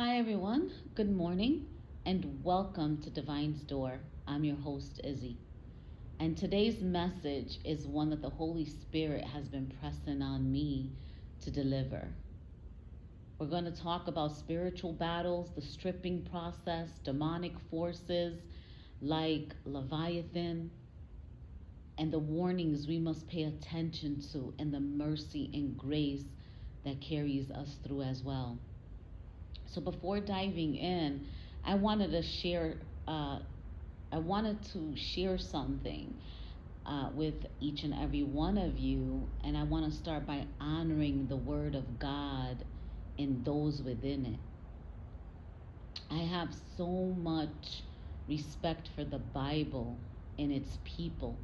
Hi, everyone. Good morning and welcome to Divine's Door. I'm your host, Izzy. And today's message is one that the Holy Spirit has been pressing on me to deliver. We're going to talk about spiritual battles, the stripping process, demonic forces like Leviathan, and the warnings we must pay attention to, and the mercy and grace that carries us through as well. So before diving in, I wanted to share. Uh, I wanted to share something with each and every one of you, and I want to start by honoring the Word of God and those within it. I have so much respect for the Bible and its people.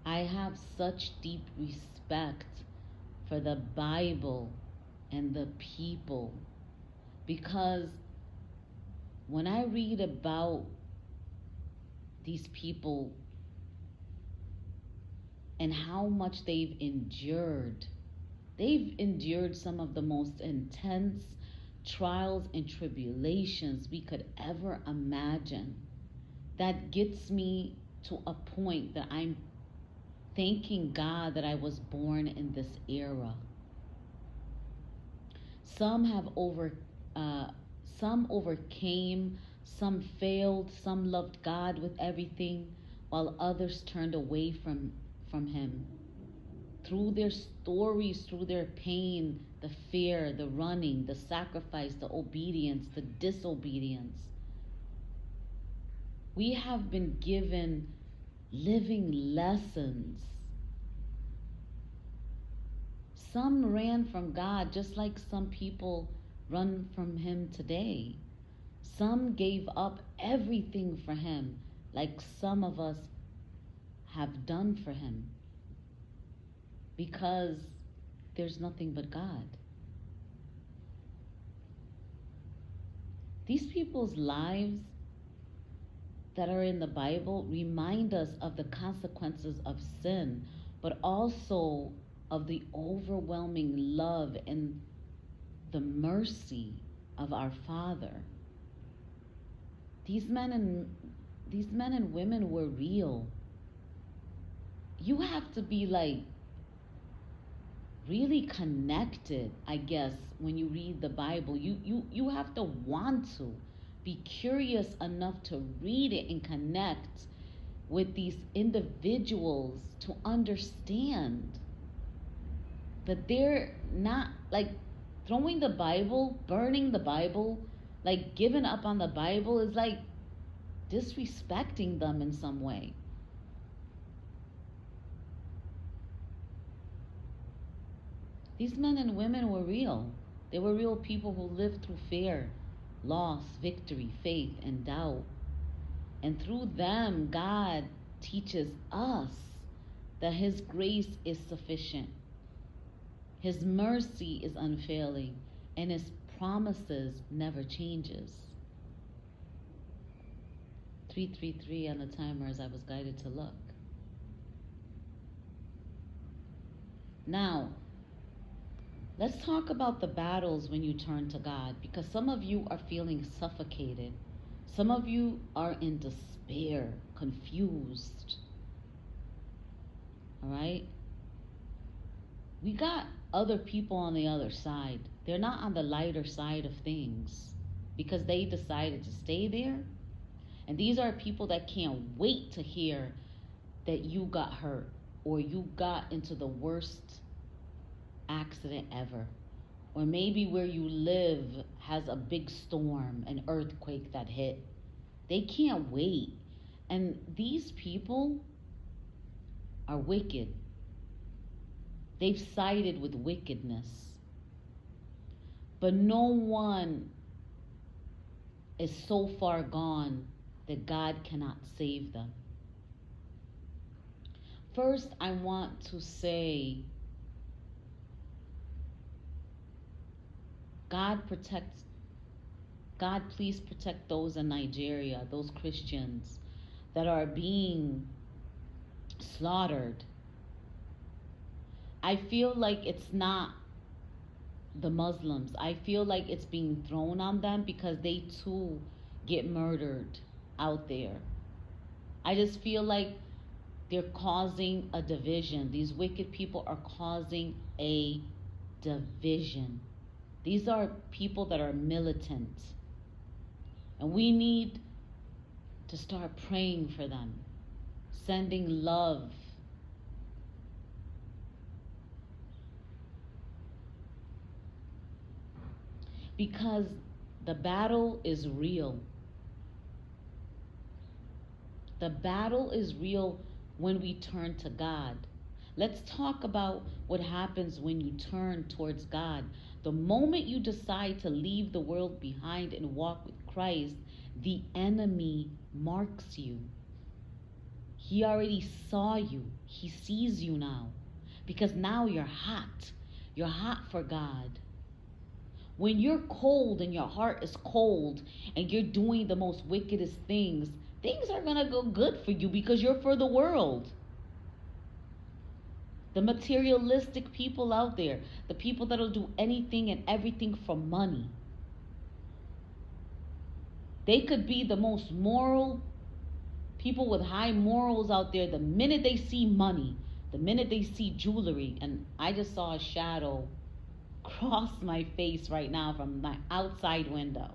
I have such deep respect for the Bible and the people because when I read about these people and how much they've endured some of the most intense trials and tribulations we could ever imagine. That gets me to a point that I'm thanking God that I was born in this era. Some have uh, some overcame, some failed, some loved God with everything, while others turned away from Him. Through their stories, through their pain, the fear, the running, the sacrifice, the obedience, the disobedience, we have been given living lessons. Some ran from God just like some people run from Him today. Some gave up everything for Him, like some of us have done for Him, because there's nothing but God. These people's lives that are in the Bible remind us of the consequences of sin, but also of the overwhelming love and the mercy of our Father. These men and women were real. You have to be like really connected, I guess, when you read the Bible. You have to want to be curious enough to read it and connect with these individuals to understand that they're not like throwing the Bible, burning the Bible, like giving up on the Bible is like disrespecting them in some way. These men and women were real. They were real people who lived through fear, loss, victory, faith, and doubt. And through them, God teaches us that His grace is sufficient, His mercy is unfailing, and His promises never changes. 333 on the timer as I was guided to look. Now, let's talk about the battles when you turn to God, because some of you are feeling suffocated. Some of you are in despair, confused. All right? We got other people on the other side. They're not on the lighter side of things because they decided to stay there. And these are people that can't wait to hear that you got hurt or you got into the worst accident ever. Or maybe where you live has a big storm, an earthquake that hit. They can't wait. And these people are wicked. They've sided with wickedness. But no one is so far gone that God cannot save them. First, I want to say God protects God, please protect those in Nigeria, those Christians that are being slaughtered. I feel like it's not the Muslims. I feel like it's being thrown on them because they too get murdered out there. I just feel like they're causing a division. These wicked people are causing a division. These are people that are militant. And we need to start praying for them, sending love. Because the battle is real. The battle is real when we turn to God. Let's talk about what happens when you turn towards God. The moment you decide to leave the world behind and walk with Christ, the enemy marks you. He already saw you. He sees you now. Because now you're hot. You're hot for God. When you're cold and your heart is cold and you're doing the most wickedest things, things are going to go good for you because you're for the world. The materialistic people out there, the people that'll do anything and everything for money. They could be the most moral people with high morals out there. The minute they see money, the minute they see jewelry, and I just saw a shadow cross my face right now from my outside window.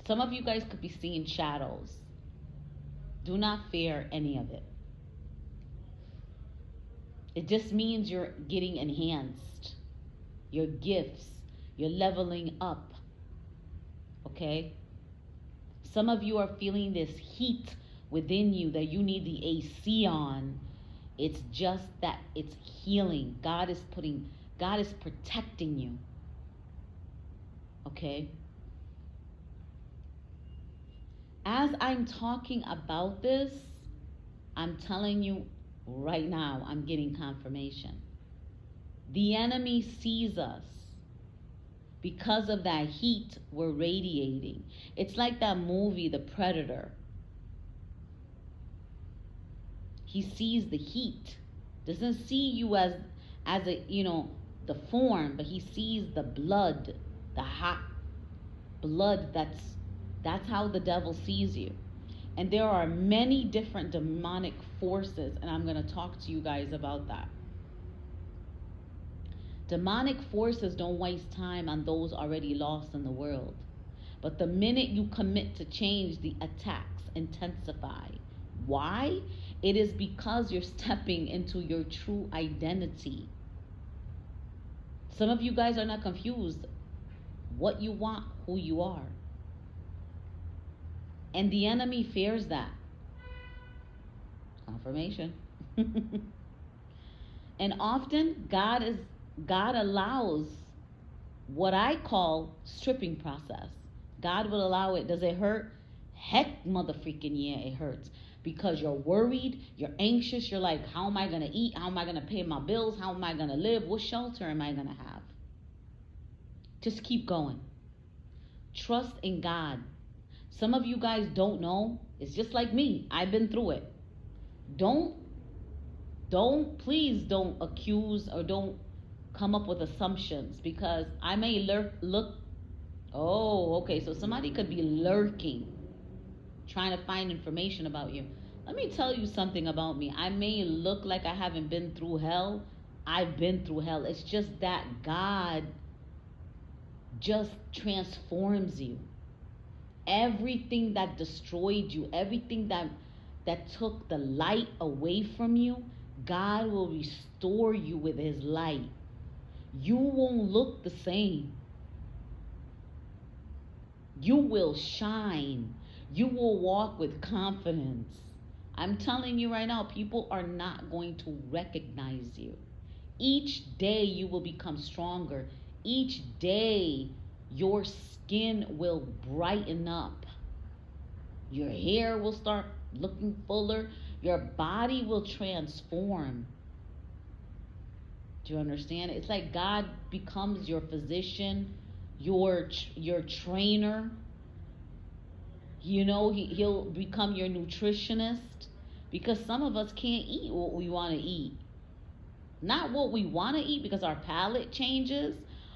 Some of you guys could be seeing shadows. Do not fear any of it. It just means you're getting enhanced. Your gifts, you're leveling up. Okay? Some of you are feeling this heat within you that you need the AC on. It's just that it's healing. God is protecting you. Okay? As I'm talking about this, I'm telling you right now, I'm getting confirmation. The enemy sees us because of that heat we're radiating. It's like that movie, The Predator. He sees the heat. Doesn't see you as a, the form, but he sees the blood, the hot blood. That's how the devil sees you. And there are many different demonic forces, and I'm going to talk to you guys about that. Demonic forces don't waste time on those already lost in the world. But the minute you commit to change, the attacks intensify. Why? It is because you're stepping into your true identity. Some of you guys are not confused what you want, who you are. And the enemy fears that. Confirmation. And often God allows what I call stripping process. God will allow it. Does it hurt? Heck, motherfucking yeah, it hurts. Because you're worried, you're anxious, you're like, how am I going to eat? How am I going to pay my bills? How am I going to live? What shelter am I going to have? Just keep going. Trust in God. Some of you guys don't know. It's just like me. I've been through it. Please don't accuse or don't come up with assumptions, because I may look. Oh, okay. So somebody could be lurking, trying to find information about you. Let me tell you something about me. I may look like I haven't been through hell. I've been through hell. It's just that God just transforms you. Everything that destroyed you, everything that took the light away from you, God will restore you with his light. You won't look the same. You will shine. You will walk with confidence. I'm telling you right now, people are not going to recognize you. Each day you will become stronger. Each day your skin will brighten up. Your hair will start looking fuller. Your body will transform. Do you understand? It's like God becomes your physician, your trainer. He'll become your nutritionist, because some of us can't eat what we want to eat. Not what we want to eat because our palate changes,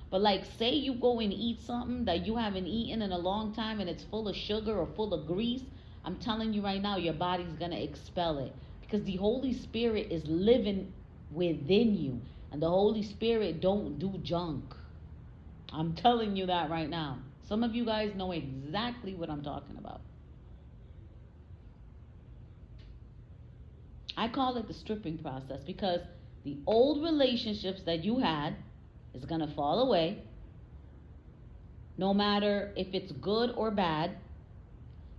but like say you go and eat something that you haven't eaten in a long time and it's full of sugar or full of grease. I'm telling you right now, your body's going to expel it because the Holy Spirit is living within you, and the Holy Spirit don't do junk. I'm telling you that right now. Some of you guys know exactly what I'm talking about. I call it the stripping process because the old relationships that you had is going to fall away. No matter if it's good or bad,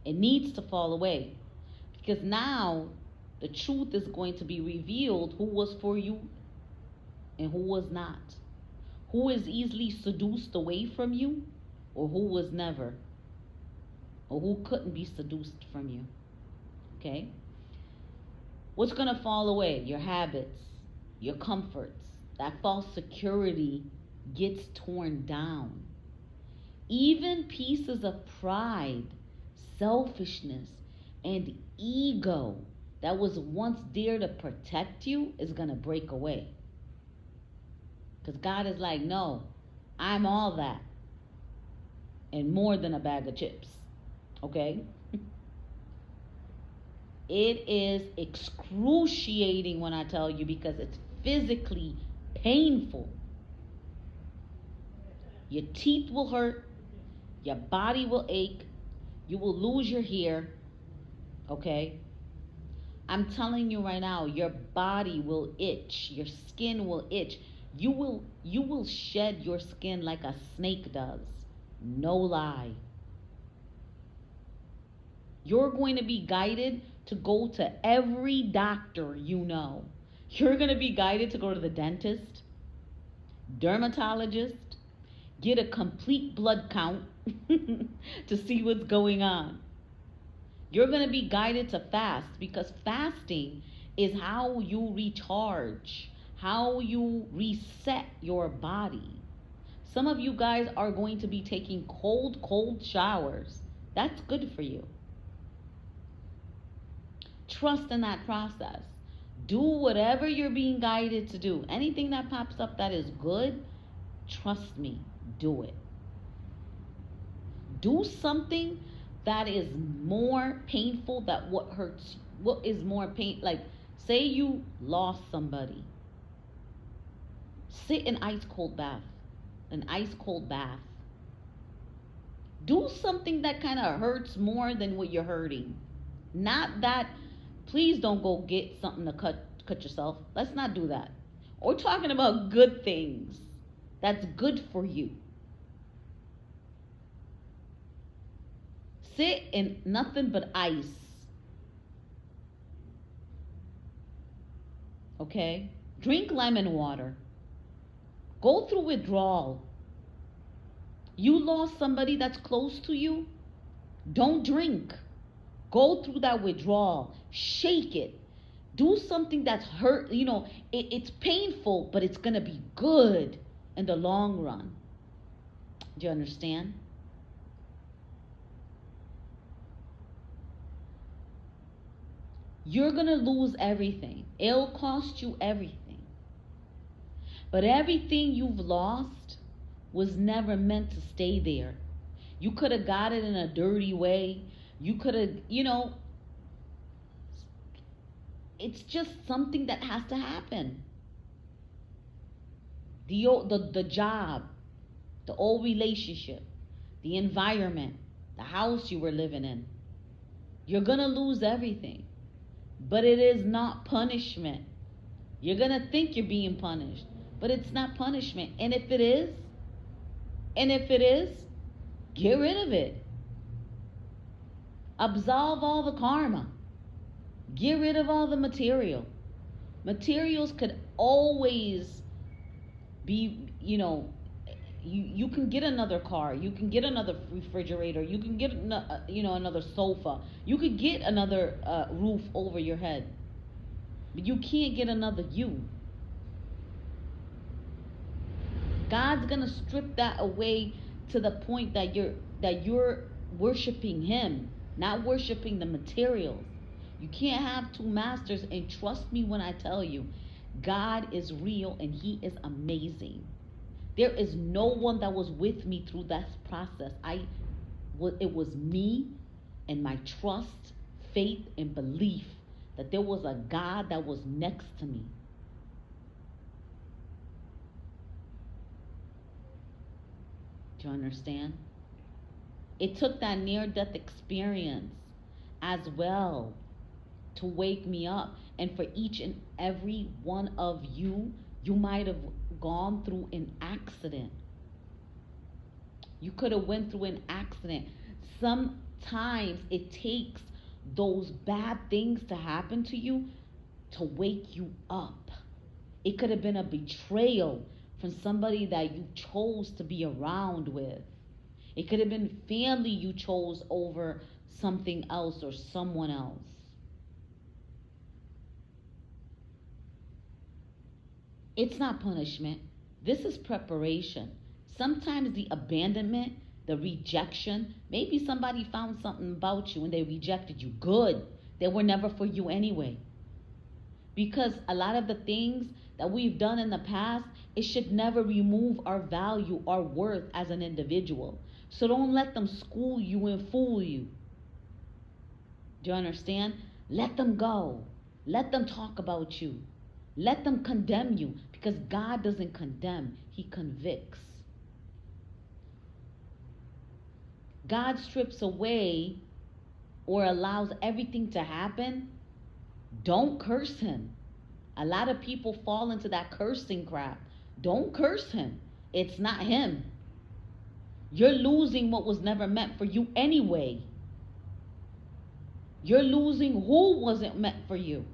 it needs to fall away. Because now the truth is going to be revealed, who was for you and who was not. Who is easily seduced away from you, or who was never, or who couldn't be seduced from you. Okay? What's going to fall away? Your habits, your comforts. That false security gets torn down. Even pieces of pride, selfishness, and ego that was once there to protect you is going to break away. Because God is like, no, I'm all that and more than a bag of chips. Okay? It is excruciating when I tell you, because it's physically painful. Your teeth will hurt. Your body will ache. You will lose your hair. Okay? I'm telling you right now, your body will itch. Your skin will itch. You will shed your skin like a snake does. No lie. You're going to be guided to go to every doctor you know. You're going to be guided to go to the dentist, dermatologist, get a complete blood count to see what's going on. You're going to be guided to fast, because fasting is how you recharge, how you reset your body. Some of you guys are going to be taking cold showers. That's good for you. Trust in that process. Do whatever you're being guided to do. Anything that pops up that is good, trust me, do it. Do something that is more painful than what hurts. What is more pain? Like, say you lost somebody. Sit in ice cold bath. An ice cold bath. Do something that kind of hurts more than what you're hurting. Not that, please don't go get something to cut yourself. Let's not do that. We're talking about good things. That's good for you. Sit in nothing but ice. Okay? Drink lemon water. Go through withdrawal. You lost somebody that's close to you. Don't drink. Go through that withdrawal. Shake it. Do something that's hurt. You know, it's painful, but it's going to be good in the long run. Do you understand? You're going to lose everything. It'll cost you everything. But everything you've lost was never meant to stay there. You could have got it in a dirty way. You could have, it's just something that has to happen. The job, the old relationship, the environment, the house you were living in. You're going to lose everything. But it is not punishment. You're going to think you're being punished, but it's not punishment. And if it is, get rid of it. Absolve all the karma. Get rid of all the material. Materials could always be, you can get another car. You can get another refrigerator. You can get, another sofa. You could get another roof over your head. But you can't get another you. God's going to strip that away to the point that you're worshiping Him, not worshiping the materials. You can't have two masters, and trust me when I tell you, God is real and He is amazing. There is no one that was with me through that process. It was me and my trust, faith, and belief that there was a God that was next to me. Do you understand? It took that near-death experience as well to wake me up. And for each and every one of you, you might have gone through an accident. You could have went through an accident. Sometimes it takes those bad things to happen to you to wake you up. It could have been a betrayal from somebody that you chose to be around with. It could have been family you chose over something else or someone else. It's not punishment. This is preparation. Sometimes the abandonment, the rejection, maybe somebody found something about you and they rejected you. Good. They were never for you anyway. Because a lot of the things that we've done in the past, it should never remove our value, our worth as an individual. So don't let them school you and fool you. Do you understand? Let them go. Let them talk about you. Let them condemn you, because God doesn't condemn, He convicts. God strips away or allows everything to happen. Don't curse Him. A lot of people fall into that cursing crap. Don't curse Him. It's not Him. You're losing what was never meant for you anyway. You're losing who wasn't meant for you.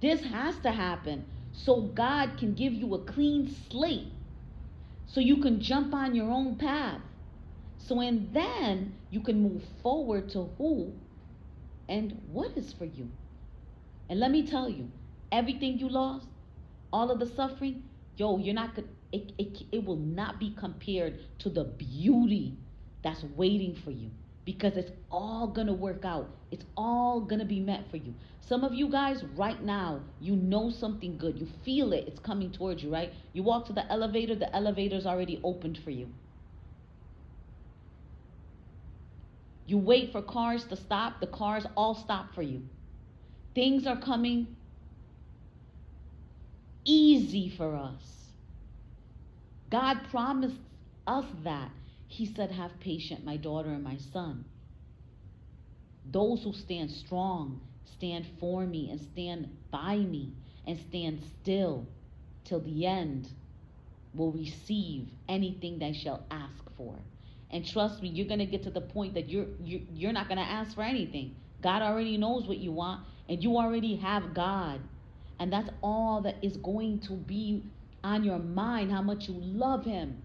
This has to happen so God can give you a clean slate, so you can jump on your own path. And then you can move forward to who and what is for you. And let me tell you, everything you lost, all of the suffering, you're not gonna, it will not be compared to the beauty that's waiting for you, because it's all gonna work out. It's all gonna be meant for you. Some of you guys right now, you know something good. You feel it. It's coming towards you, right? You walk to the elevator's already opened for you. You wait for cars to stop, the cars all stop for you. Things are coming easy for us. God promised us that. He said, have patience, my daughter and my son. Those who stand strong, stand for me and stand by me and stand still till the end will receive anything they shall ask for. And trust me, you're going to get to the point that you're not going to ask for anything. God already knows what you want, and you already have God. And that's all that is going to be on your mind, how much you love Him.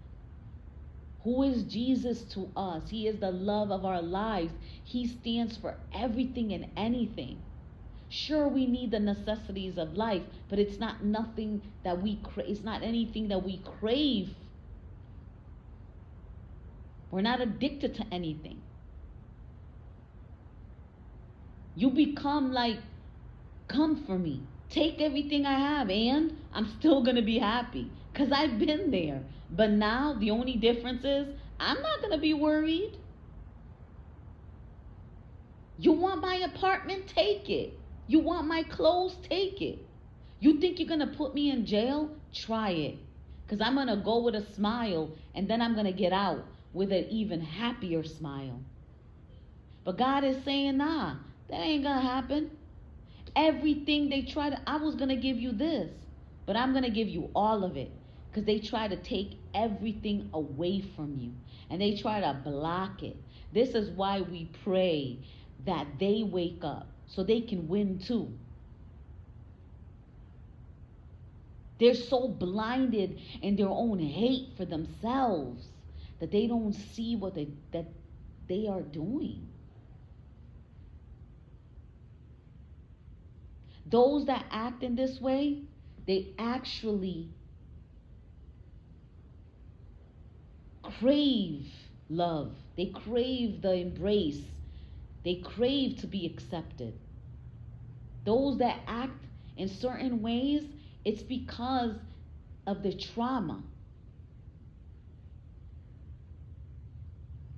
Who is Jesus to us? He is the love of our lives. He stands for everything and anything. Sure, we need the necessities of life, but it's not nothing that it's not anything that we crave. We're not addicted to anything. You become like, come for me. Take everything I have, and I'm still going to be happy, because I've been there. But now the only difference is I'm not going to be worried. You want my apartment? Take it. You want my clothes? Take it. You think you're going to put me in jail? Try it. Because I'm going to go with a smile, and then I'm going to get out with an even happier smile. But God is saying, nah, that ain't going to happen. Everything they try to, I was going to give you this, but I'm going to give you all of it. Because they try to take everything away from you, and they try to block it. This is why we pray that they wake up so they can win too. They're so blinded in their own hate for themselves that they don't see what that they are doing. Those that act in this way, they actually crave love. They crave the embrace. They crave to be accepted. Those that act in certain ways, It's because of the trauma.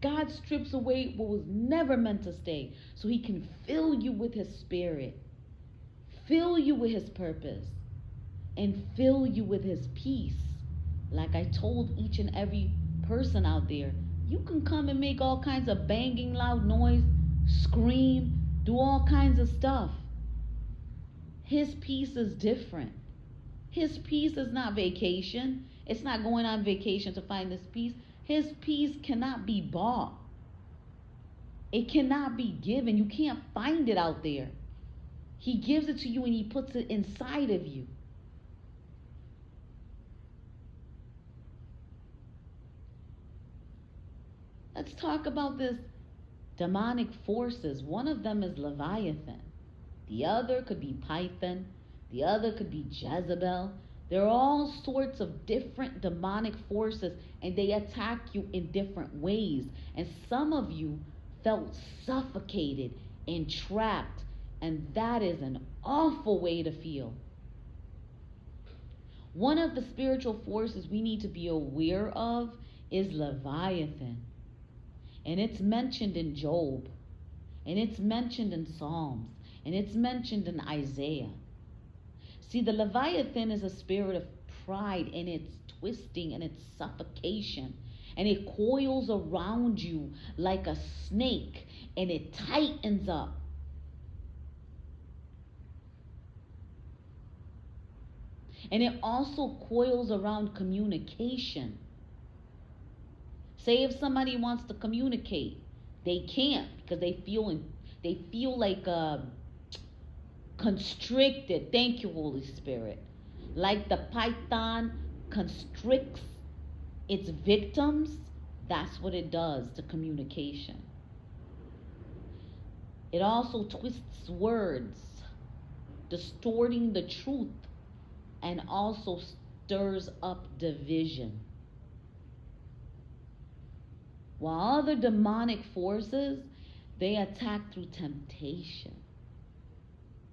God strips away what was never meant to stay so he can fill you with his spirit, fill you with his purpose, and fill you with his peace. Like I told each and every person out there, you can come and make all kinds of banging loud noise, scream, do all kinds of stuff. His peace is different. His peace is not vacation. It's not going on vacation to find this peace. His peace cannot be bought. It cannot be given. You can't find it out there. He gives it to you and he puts it inside of you. Let's talk about this demonic forces. One of them is Leviathan. The other could be Python. The other could be Jezebel. There are all sorts of different demonic forces and they attack you in different ways. And some of you felt suffocated and trapped, and that is an awful way to feel. One of the spiritual forces we need to be aware of is Leviathan. And it's mentioned in Job. And it's mentioned in Psalms. And it's mentioned in Isaiah. See, the Leviathan is a spirit of pride, and it's twisting and it's suffocation. And it coils around you like a snake and it tightens up. And it also coils around communication. Say if somebody wants to communicate, they can't because they feel like constricted. Thank you, Holy Spirit. Like the python constricts its victims, that's what it does to communication. It also twists words, distorting the truth, and also stirs up division. While other demonic forces, they attack through temptation,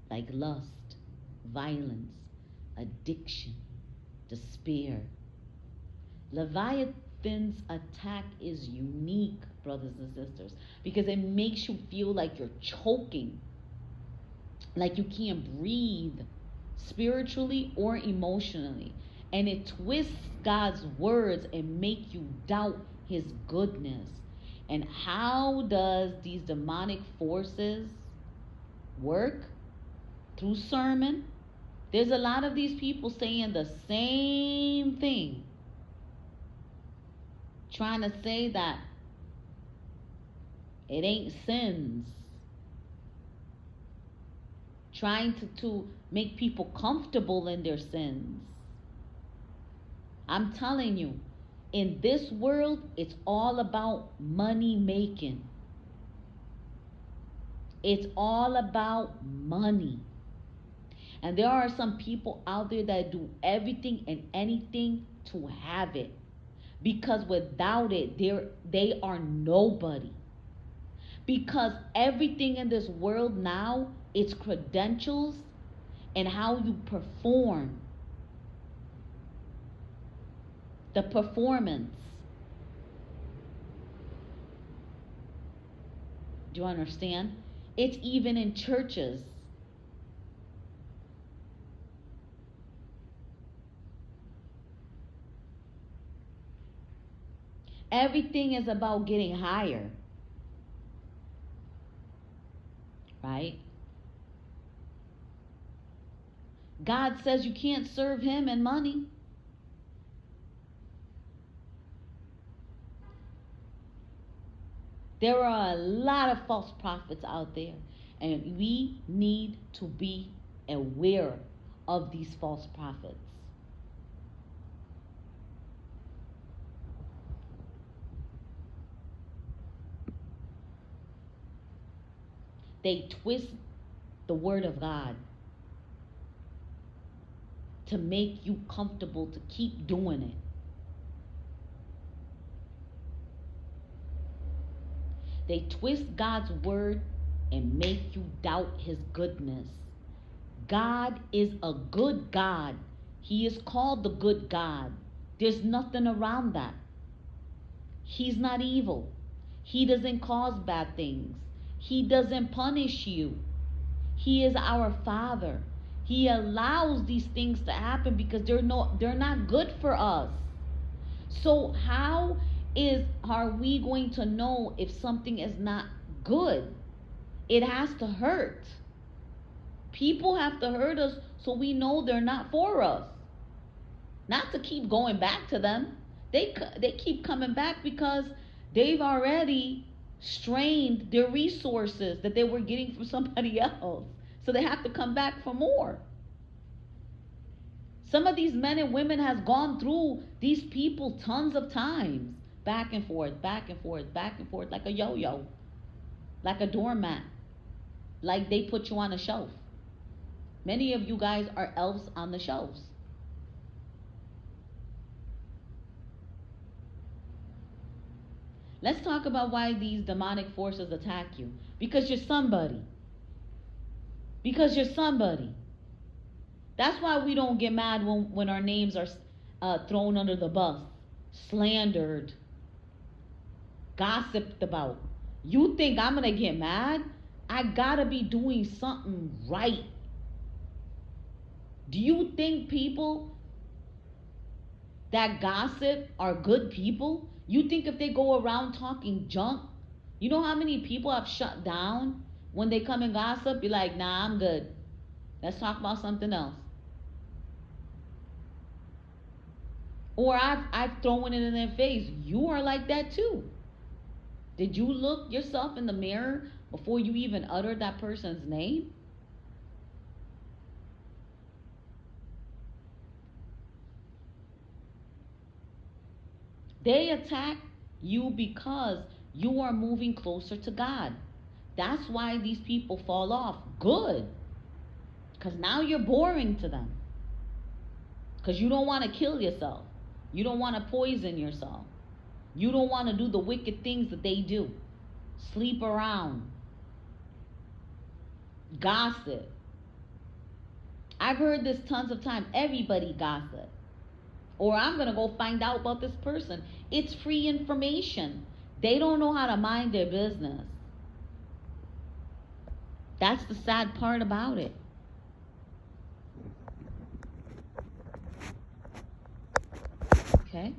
like lust, violence, addiction, despair. Leviathan's attack is unique, brothers and sisters, because it makes you feel like you're choking, like you can't breathe spiritually or emotionally. And it twists God's words and make you doubt his goodness. And how does these demonic forces work? Through sermon. There's a lot of these people saying the same thing, trying to say that it ain't sins, trying to make people comfortable in their sins. I'm telling you, in this world, it's all about money making. It's all about money. And there are some people out there that do everything and anything to have it. Because without it, they are nobody. Because everything in this world now, it's credentials and how you perform. The performance. Do you understand? It's even in churches. Everything is about getting higher. Right? God says you can't serve him and money. There are a lot of false prophets out there, and we need to be aware of these false prophets. They twist the word of God to make you comfortable to keep doing it. They twist God's word and make you doubt his goodness. God is a good God, He is called the good God. There's nothing around that. He's not evil. He doesn't cause bad things. He doesn't punish you. He is our Father. He allows these things to happen because they're not good for us. So how are we going to know if something is not good? It has to hurt. People have to hurt us so we know they're not for us. Not to keep going back to them. They keep coming back because they've already strained their resources that they were getting from somebody else. So they have to come back for more. Some of these men and women has gone through these people tons of times. Back and forth, back and forth, back and forth, like a yo-yo. Like a doormat. Like they put you on a shelf. Many of you guys are elves on the shelves. Let's talk about why these demonic forces attack you. Because you're somebody. Because you're somebody. That's why we don't get mad when our names are thrown under the bus, slandered, gossiped about. You think I'm going to get mad? I got to be doing something right. Do you think people that gossip are good people? You think if they go around talking junk, you know how many people have shut down when they come and gossip? Be like, nah, I'm good. Let's talk about something else. Or I've thrown it in their face. You are like that too. Did you look yourself in the mirror before you even uttered that person's name? They attack you because you are moving closer to God. That's why these people fall off. Good. Because now you're boring to them. Because you don't want to kill yourself. You don't want to poison yourself. You don't want to do the wicked things that they do. Sleep around. Gossip. I've heard this tons of times. Everybody gossip. Or I'm going to go find out about this person. It's free information. They don't know how to mind their business. That's the sad part about it. Okay?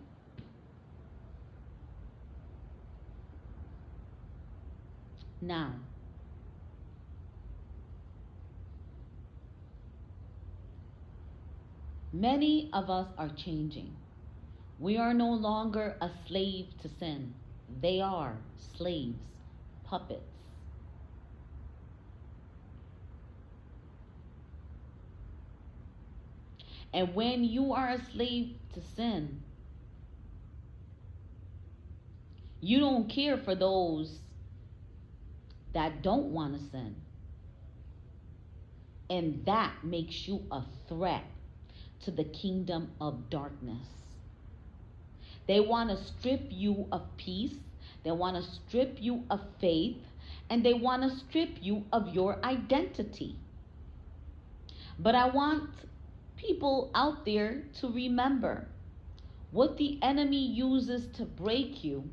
Now, many of us are changing. We are no longer a slave to sin. They are slaves, puppets. And when you are a slave to sin, you don't care for those that don't want to sin. And that makes you a threat to the kingdom of darkness. They want to strip you of peace. They want to strip you of faith. And they want to strip you of your identity. But I want people out there to remember what the enemy uses to break you,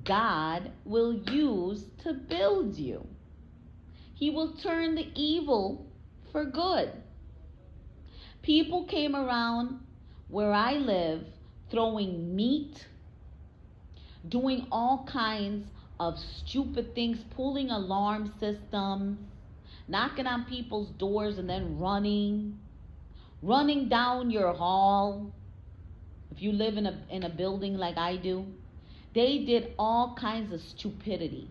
God will use to build you. He will turn the evil for good. People came around where I live throwing meat, doing all kinds of stupid things, pulling alarm systems, knocking on people's doors and then running down your hall. If you live in a building like I do, they did all kinds of stupidity.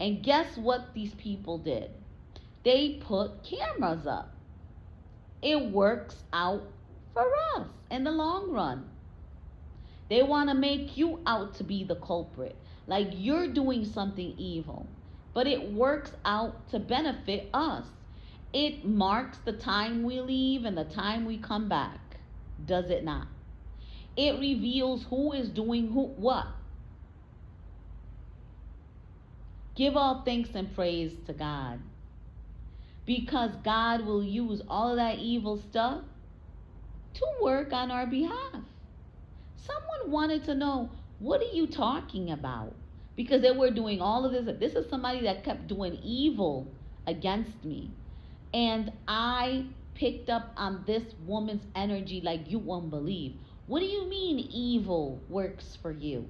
And guess what these people did? They put cameras up. It works out for us in the long run. They want to make you out to be the culprit, like you're doing something evil. But it works out to benefit us. It marks the time we leave and the time we come back. Does it not? It reveals who is doing what. Give all thanks and praise to God. Because God will use all of that evil stuff to work on our behalf. Someone wanted to know, what are you talking about? Because they were doing all of this. This is somebody that kept doing evil against me. And I picked up on this woman's energy like you won't believe. What do you mean evil works for you?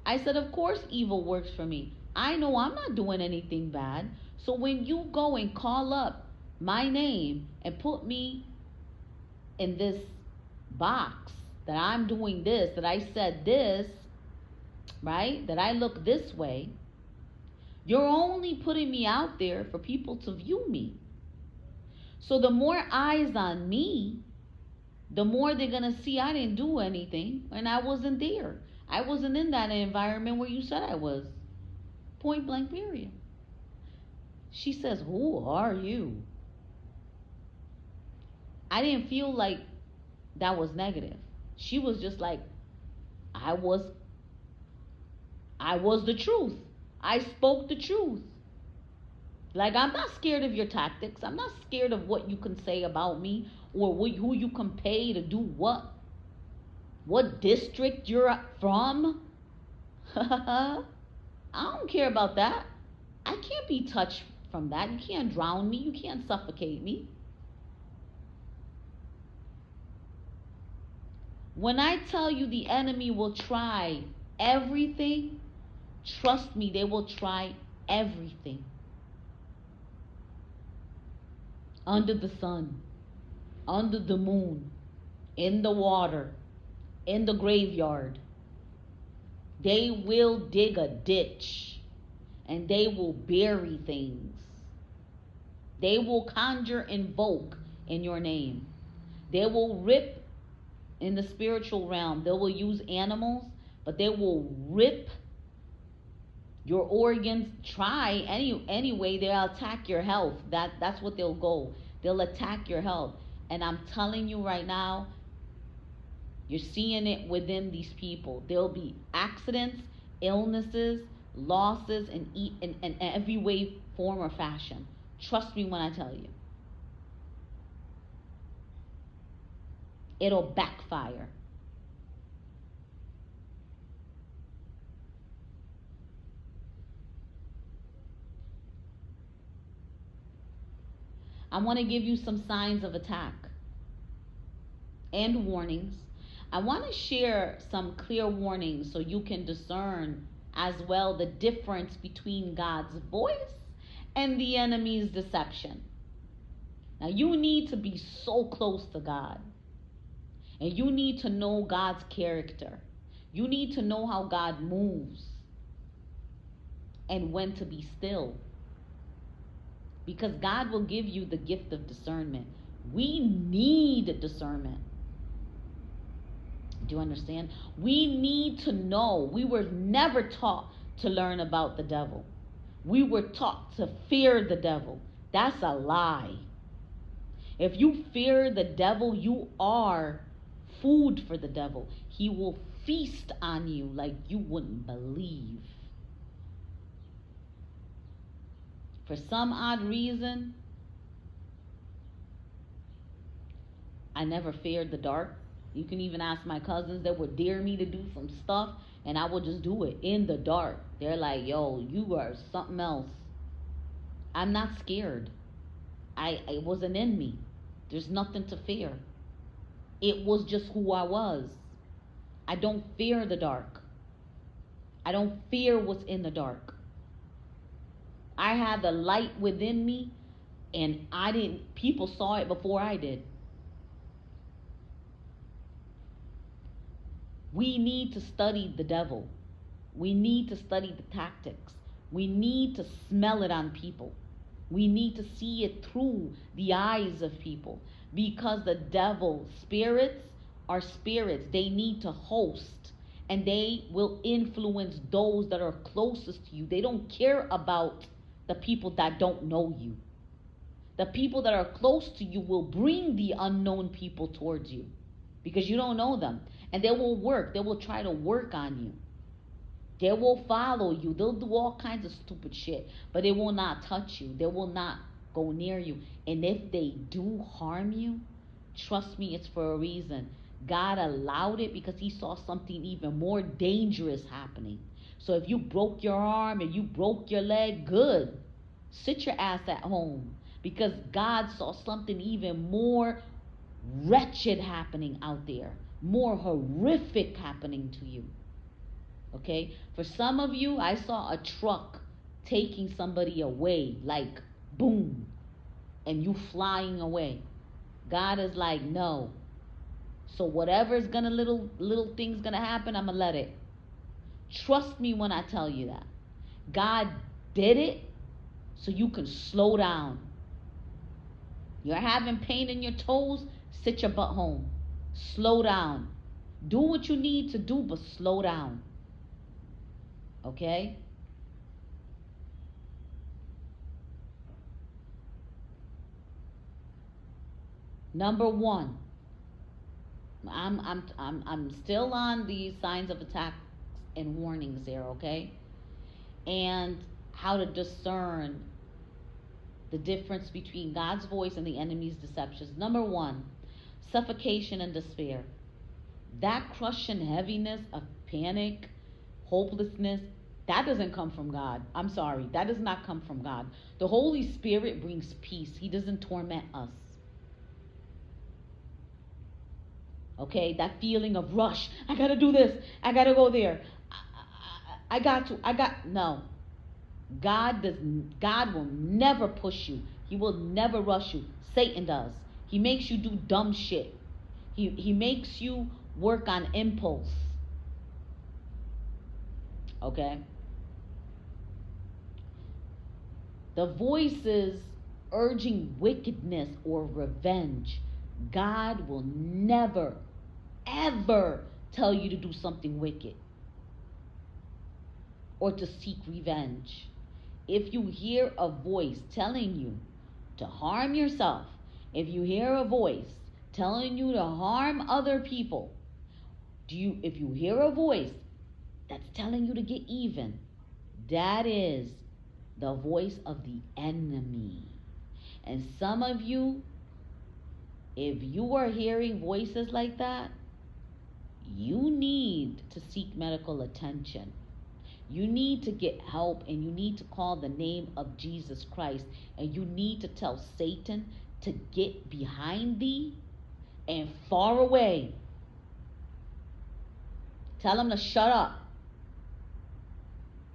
I said, of course evil works for me. I know I'm not doing anything bad. So when you go and call up my name and put me in this box that I'm doing this, that I said this, right? That I look this way, you're only putting me out there for people to view me. So the more eyes on me, the more they're going to see I didn't do anything and I wasn't there. I wasn't in that environment where you said I was. Point blank, period. She says, who are you? I didn't feel like that was negative. She was just like, I was the truth. I spoke the truth. Like, I'm not scared of your tactics. I'm not scared of what you can say about me or who you can pay to do what district you're from. I don't care about that. I can't be touched from that. You can't drown me. You can't suffocate me. When I tell you the enemy will try everything, trust me, they will try everything. Under the sun, under the moon, in the water, in the graveyard. They will dig a ditch and they will bury things. They will conjure, invoke in your name. They will rip in the spiritual realm. They will use animals, but they will rip your organs. Try any way they'll attack your health. That's what they'll go. They'll attack your health. And I'm telling you right now, you're seeing it within these people. There'll be accidents, illnesses, losses, in every way, form, or fashion. Trust me when I tell you. It'll backfire. I want to give you some signs of attack and warnings. I want to share some clear warnings so you can discern as well the difference between God's voice and the enemy's deception. Now, you need to be so close to God, and you need to know God's character. You need to know how God moves and when to be still, because God will give you the gift of discernment. We need discernment. Do you understand? We need to know. We were never taught to learn about the devil. We were taught to fear the devil. That's a lie. If you fear the devil, you are food for the devil. He will feast on you like you wouldn't believe. For some odd reason, I never feared the dark. You can even ask my cousins that would dare me to do some stuff, and I would just do it in the dark. They're like, yo, you are something else. I'm not scared. It wasn't in me. There's nothing to fear. It was just who I was. I don't fear the dark. I don't fear what's in the dark. I had the light within me, and people saw it before I did. We need to study the devil. We need to study the tactics. We need to smell it on people. We need to see it through the eyes of people, because the devil spirits are spirits. They need to host, and they will influence those that are closest to you. They don't care about the people that don't know you. The people that are close to you will bring the unknown people towards you because you don't know them. And they will work. They will try to work on you. They will follow you. They'll do all kinds of stupid shit, but they will not touch you. They will not go near you. And if they do harm you, Trust me, it's for a reason. God allowed it because he saw something even more dangerous happening. So if you broke your arm and you broke your leg, good. Sit your ass at home, because God saw something even more wretched happening out there, more horrific happening to you. Okay? For some of you, I saw a truck taking somebody away, like boom, and you flying away. God is like, no. So whatever's gonna little things gonna happen, I'ma let it. Trust me when I tell you that. God did it so you can slow down. You're having pain in your toes, sit your butt home. Slow down. Do what you need to do, but slow down. Okay? Number one, I'm still on the signs of attacks and warnings there, okay? And how to discern the difference between God's voice and the enemy's deceptions. Number one, suffocation and despair. That crushing heaviness of panic, hopelessness, that doesn't come from God. I'm sorry, that does not come from God. The Holy Spirit brings peace. He doesn't torment us. Okay, that feeling of rush. I gotta do this. I gotta go there. I got to. No. God will never push you. He will never rush you. Satan does. He makes you do dumb shit. He makes you work on impulse. Okay? The voices urging wickedness or revenge, God will never, ever tell you to do something wicked or to seek revenge. If you hear a voice telling you to harm yourself, if you hear a voice telling you to harm other people, if you hear a voice that's telling you to get even, that is the voice of the enemy. And some of you, if you are hearing voices like that, you need to seek medical attention. You need to get help, and you need to call the name of Jesus Christ, and you need to tell Satan to get behind thee and far away. Tell him to shut up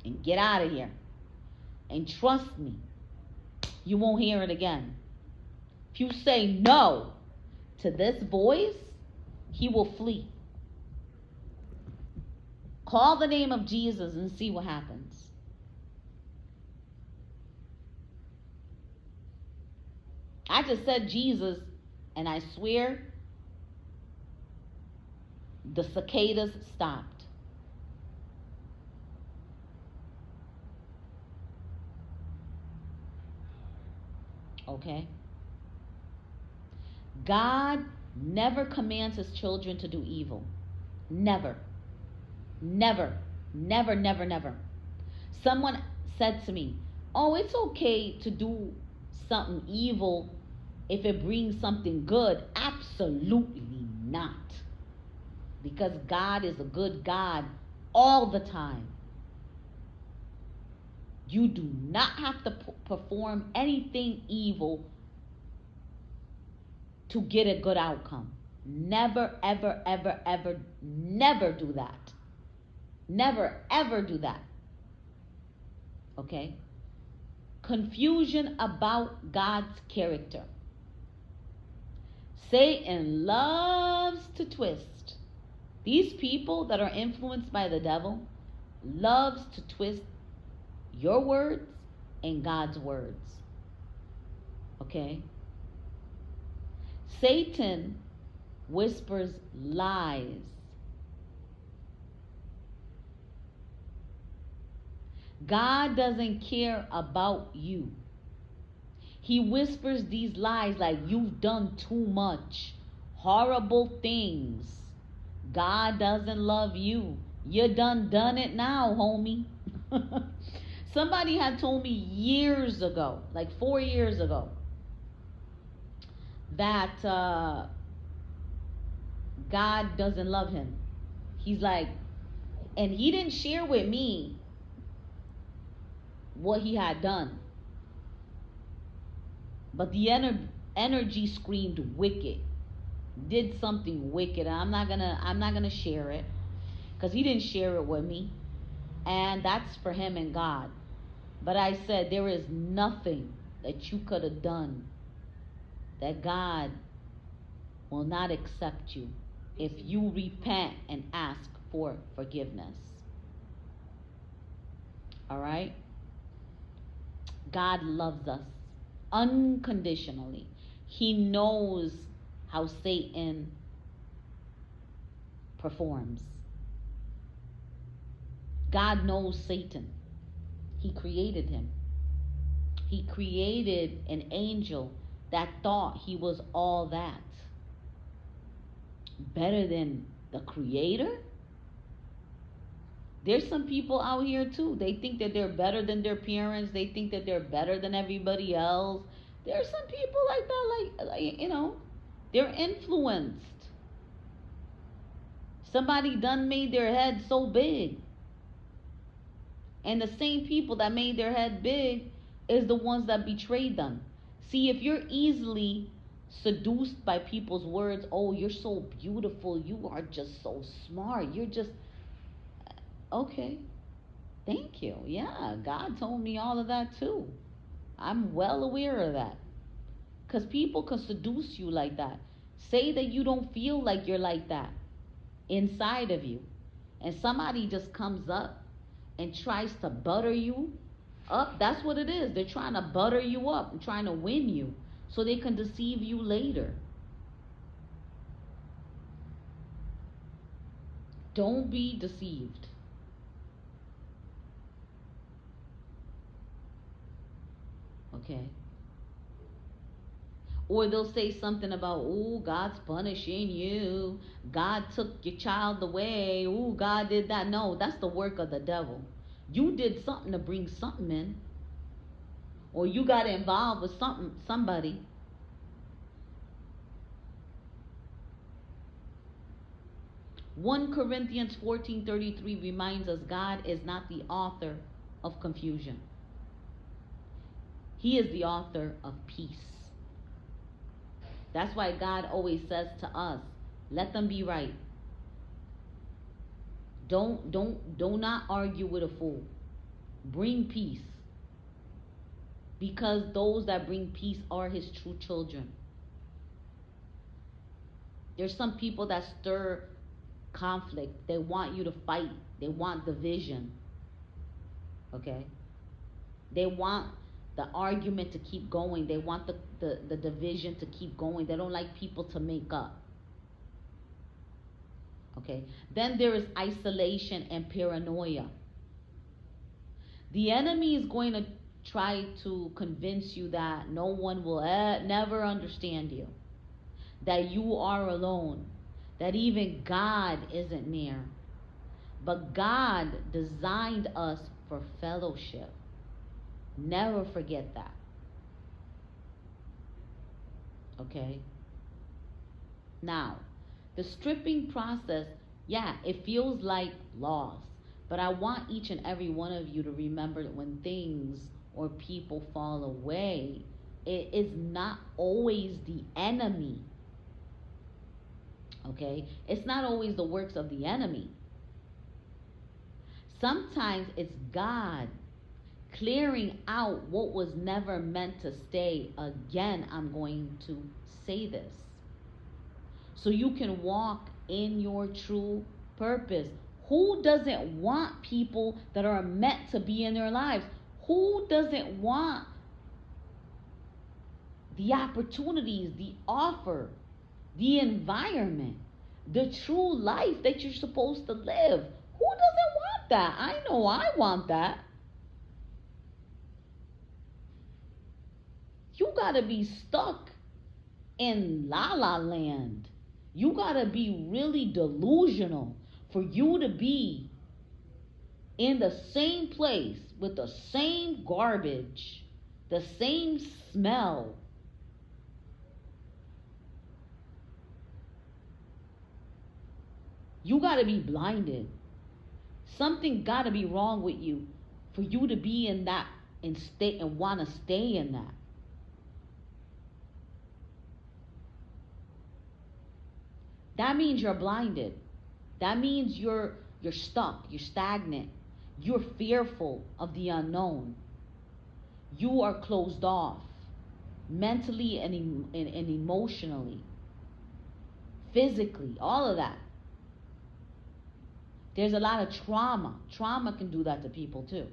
and get out of here. And trust me, you won't hear it again. If you say no to this voice, he will flee. Call the name of Jesus and see what happens. I just said Jesus, and I swear the cicadas stopped. Okay? God never commands his children to do evil. Never. Never. Never, never, never. Someone said to me, oh, it's okay to do something evil if it brings something good. Absolutely not. Because God is a good God all the time. You do not have to perform anything evil to get a good outcome. Never, ever, ever, ever, never do that. Never, ever do that. Okay? Confusion about God's character. Satan loves to twist. These people that are influenced by the devil loves to twist your words and God's words. Okay? Satan whispers lies. God doesn't care about you. He whispers these lies like you've done too much. Horrible things. God doesn't love you. You done it now, homie. Somebody had told me years ago, like 4 years ago, that God doesn't love him. He's like, and he didn't share with me what he had done, but the energy screamed wicked, did something wicked. I'm not gonna share it because he didn't share it with me, and that's for him and God. But I said there is nothing that you could have done that God will not accept you if you repent and ask for forgiveness. All right? God loves us unconditionally. He knows how Satan performs. God knows Satan. He created him. He created an angel that thought he was all that. Better than the creator? There's some people out here too. They think that they're better than their parents. They think that they're better than everybody else. There's some people like that, they're influenced. Somebody done made their head so big. And the same people that made their head big is the ones that betrayed them. See, if you're easily seduced by people's words, oh, you're so beautiful, you are just so smart, you're just, okay, thank you. Yeah, God told me all of that too. I'm well aware of that. Because people can seduce you like that. Say that you don't feel like you're like that inside of you. And somebody just comes up and tries to butter you up. That's what it is. They're trying to butter you up and trying to win you so they can deceive you later. Don't be deceived. Okay? Or they'll say something about, oh, God's punishing you. God took your child away. Oh, God did that. No, that's the work of the devil. You did something to bring something in. Or you got involved with somebody. One Corinthians 14:33 reminds us God is not the author of confusion. He is the author of peace. That's why God always says to us, let them be right. Do not argue with a fool. Bring peace. Because those that bring peace are his true children. There's some people that stir conflict. They want you to fight. They want division. Okay? They want the argument to keep going. They want the division to keep going. They don't like people to make up. Okay? Then there is isolation and paranoia. The enemy is going to try to convince you that no one will never understand you, that you are alone, that even God isn't near. But God designed us for fellowship. Never forget that. Okay? Now, the stripping process, yeah, it feels like loss. But I want each and every one of you to remember that when things or people fall away, it is not always the enemy. Okay? It's not always the works of the enemy. Sometimes it's God clearing out what was never meant to stay. Again, I'm going to say this. So you can walk in your true purpose. Who doesn't want people that are meant to be in their lives? Who doesn't want the opportunities, the offer, the environment, the true life that you're supposed to live? Who doesn't want that? I know I want that. You gotta be stuck in la la land. You gotta be really delusional for you to be in the same place with the same garbage, the same smell, You got to be blinded. Something got to be wrong with you for you to be in that and stay and want to stay in that. That means you're blinded. That means you're stuck, you're stagnant. You're fearful of the unknown. You are closed off mentally and emotionally, physically, all of that. There's a lot of trauma. Trauma can do that to people too.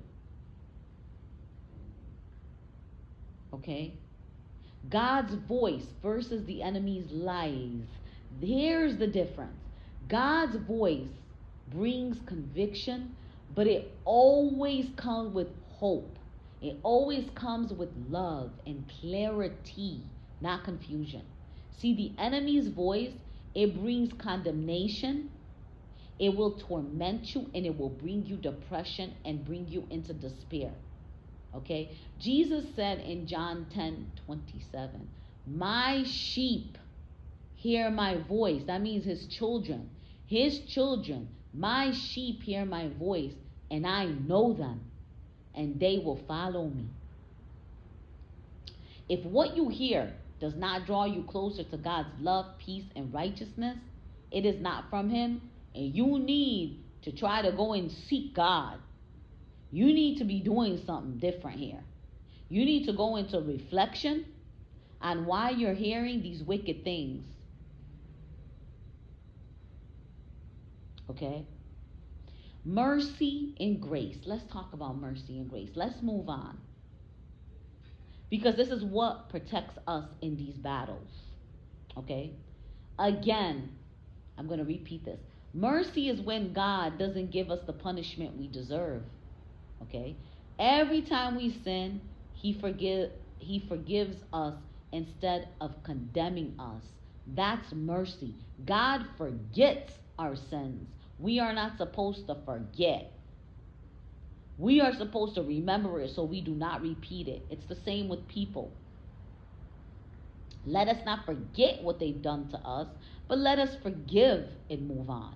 Okay? God's voice versus the enemy's lies. Here's the difference. God's voice brings conviction, but it always comes with hope. It always comes with love and clarity, not confusion. See, the enemy's voice, it brings condemnation. It will torment you and it will bring you depression and bring you into despair. Okay? Jesus said in John 10:27, my sheep hear my voice. That means his children. His children, my sheep hear my voice, and I know them, and they will follow me. If what you hear does not draw you closer to God's love, peace, and righteousness, it is not from him, and you need to try to go and seek God. You need to be doing something different here. You need to go into reflection on why you're hearing these wicked things. Okay? Mercy and grace. Let's talk about mercy and grace. Let's move on. Because this is what protects us in these battles. Okay? Again, I'm going to repeat this. Mercy is when God doesn't give us the punishment we deserve. Okay? Every time we sin, he forgives us instead of condemning us. That's mercy. God forgets our sins. We are not supposed to forget. We are supposed to remember it so we do not repeat it. It's the same with people. Let us not forget what they've done to us, but let us forgive and move on.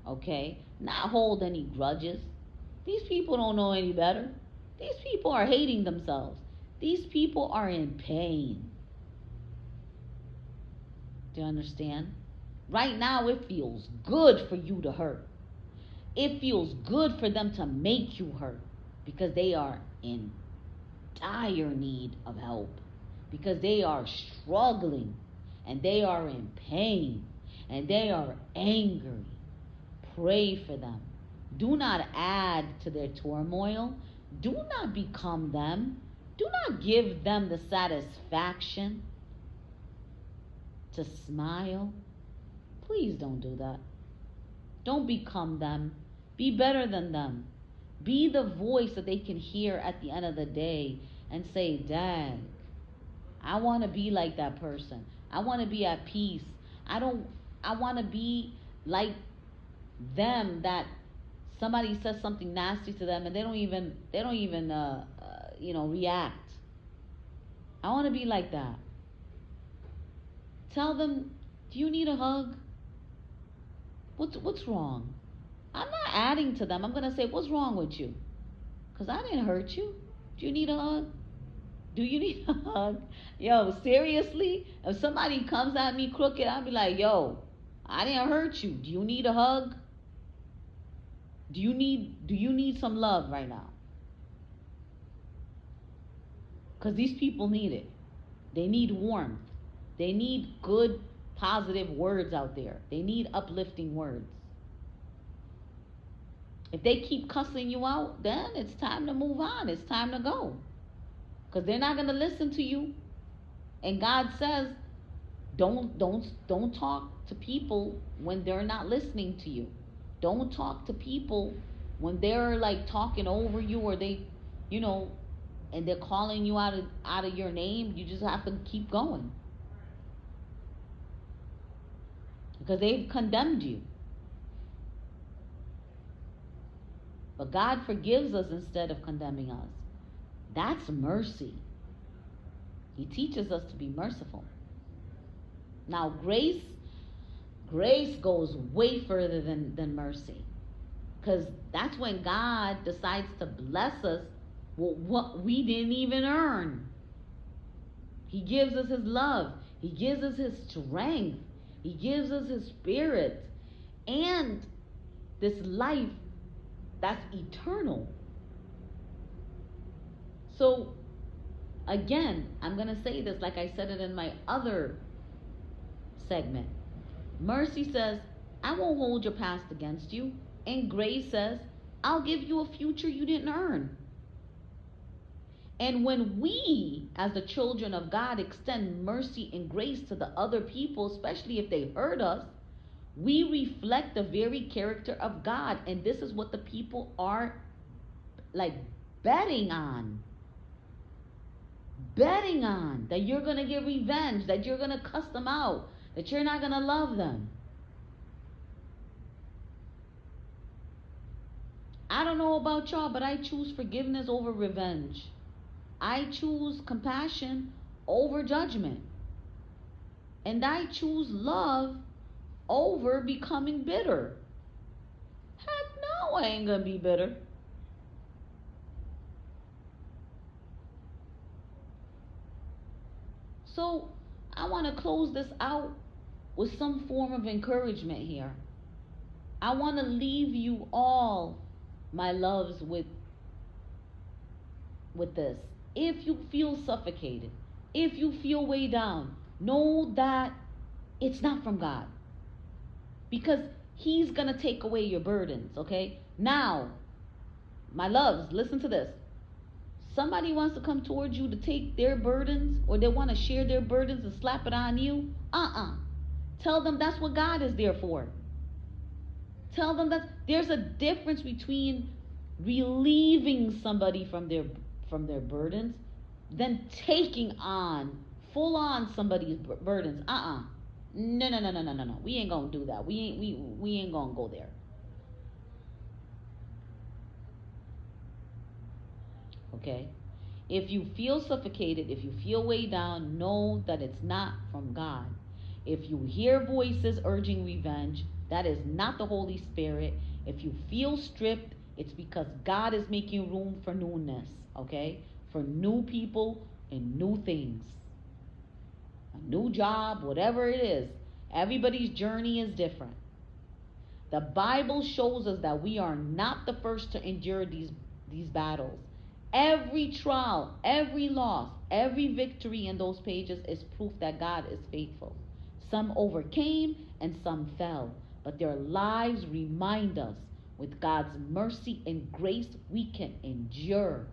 Okay? Not hold any grudges. These people don't know any better. These people are hating themselves. These people are in pain. Do you understand? Right now, it feels good for you to hurt. It feels good for them to make you hurt because they are in dire need of help, because they are struggling and they are in pain and they are angry. Pray for them. Do not add to their turmoil. Do not become them. Do not give them the satisfaction to smile. Please don't do that. Don't become them. Be better than them. Be the voice that they can hear at the end of the day and say, Dad, I want to be like that person. I want to be at peace. I want to be like them, that somebody says something nasty to them and they don't even react. I want to be like that. Tell them, do you need a hug? What's wrong? I'm not adding to them. I'm going to say, what's wrong with you? Because I didn't hurt you. Do you need a hug? Do you need a hug? Yo, seriously? If somebody comes at me crooked, I'll be like, yo, I didn't hurt you. Do you need a hug? Do you need some love right now? Because these people need it. They need warmth. They need good, positive words out there. They need uplifting words. If they keep cussing you out, then it's time to move on. It's time to go. Because they're not going to listen to you. And God says, don't talk to people when they're not listening to you. Don't talk to people when they're like talking over you, or they, and they're calling you out of your name. You just have to keep going. Because they've condemned you. But God forgives us instead of condemning us. That's mercy. He teaches us to be merciful. Now, grace Grace goes way further than mercy. Because that's when God decides to bless us with what we didn't even earn. He gives us His love, He gives us His strength, He gives us His Spirit, and this life that's eternal. So, again, I'm going to say this like I said it in my other segment. Mercy says, I won't hold your past against you. And grace says, I'll give you a future you didn't earn. And when we, as the children of God, extend mercy and grace to the other people, especially if they hurt us, we reflect the very character of God. And this is what the people are like betting on. Betting on that you're going to get revenge, that you're going to cuss them out, that you're not going to love them. I don't know about y'all, but I choose forgiveness over revenge. I choose compassion over judgment. And I choose love over becoming bitter. Heck no, I ain't gonna be bitter. So I want to close this out with some form of encouragement here. I want to leave you all, my loves, with this. If you feel suffocated, if you feel weighed down, know that it's not from God. Because He's going to take away your burdens, okay? Now, my loves, listen to this. Somebody wants to come towards you to take their burdens, or they want to share their burdens and slap it on you. Tell them that's what God is there for. Tell them that there's a difference between relieving somebody from their burdens than taking on full on somebody's burdens. No. We ain't gonna do that. We ain't gonna go there. Okay? If you feel suffocated, if you feel weighed down, know that it's not from God. If you hear voices urging revenge, that is not the Holy Spirit. If you feel stripped, it's because God is making room for newness, okay? For new people and new things. A new job, whatever it is. Everybody's journey is different. The Bible shows us that we are not the first to endure these battles. Every trial, every loss, every victory in those pages is proof that God is faithful. Some overcame and some fell, but their lives remind us with God's mercy and grace we can endure.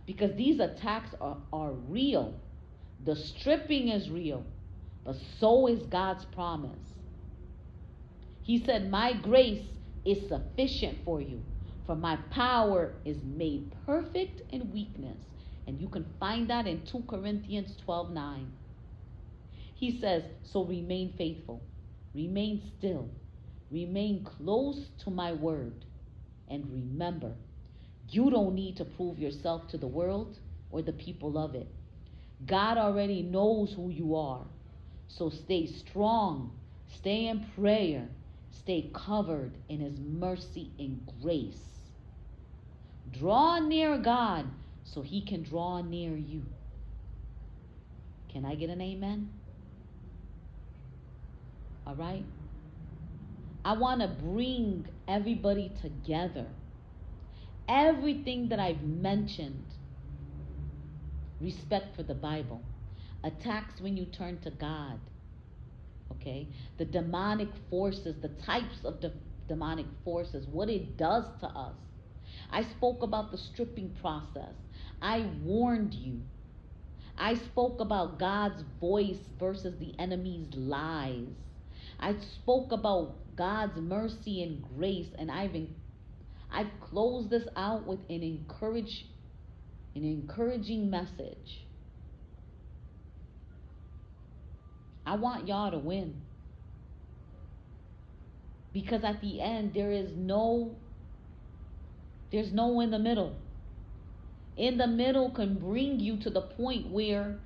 Because these attacks are real. The stripping is real, but so is God's promise. He said, my grace is sufficient for you, for my power is made perfect in weakness. And you can find that in 2 Corinthians 12:9. He says, so remain faithful, remain still, remain close to my word. And remember, you don't need to prove yourself to the world or the people of it. God already knows who you are. So stay strong, stay in prayer, stay covered in His mercy and grace. Draw near God so He can draw near you. Can I get an amen? All right? I want to bring everybody together. Everything that I've mentioned, respect for the Bible, attacks when you turn to God, okay? The demonic forces, the types of demonic forces, what it does to us. I spoke about the stripping process. I warned you. I spoke about God's voice versus the enemy's lies. I spoke about God's mercy and grace, and I've closed this out with an encouraging message. I want y'all to win. Because at the end, there's no in the middle. In the middle can bring you to the point where,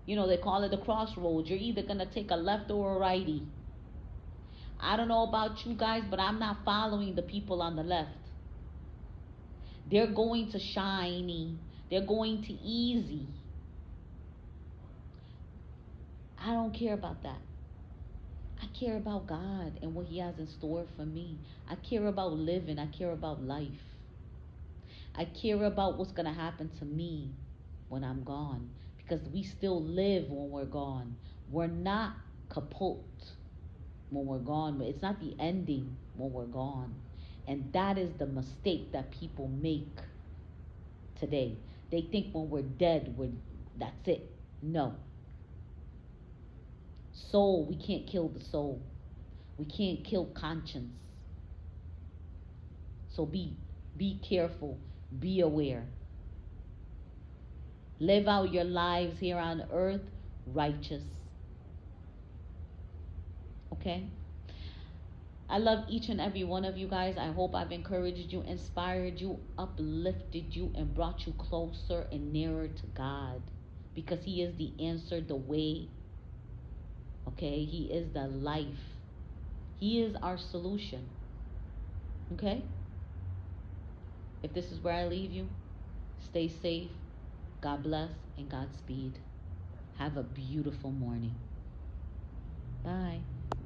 they call it the crossroads. You're either going to take a left or a righty. I don't know about you guys, but I'm not following the people on the left. They're going to shiny. They're going to easy. I don't care about that. I care about God and what He has in store for me. I care about living. I care about life. I care about what's going to happen to me when I'm gone, because we still live when we're gone. We're not kaput when we're gone, but it's not the ending when we're gone. And that is the mistake that people make today. They think when we're dead, that's it. No. Soul, we can't kill the soul. We can't kill conscience. So be careful, be aware. Live out your lives here on earth righteous. Okay? I love each and every one of you guys. I hope I've encouraged you, inspired you, uplifted you, and brought you closer and nearer to God. Because He is the answer, the way. Okay? He is the life. He is our solution. Okay? If this is where I leave you, stay safe. God bless and Godspeed. Have a beautiful morning. Bye.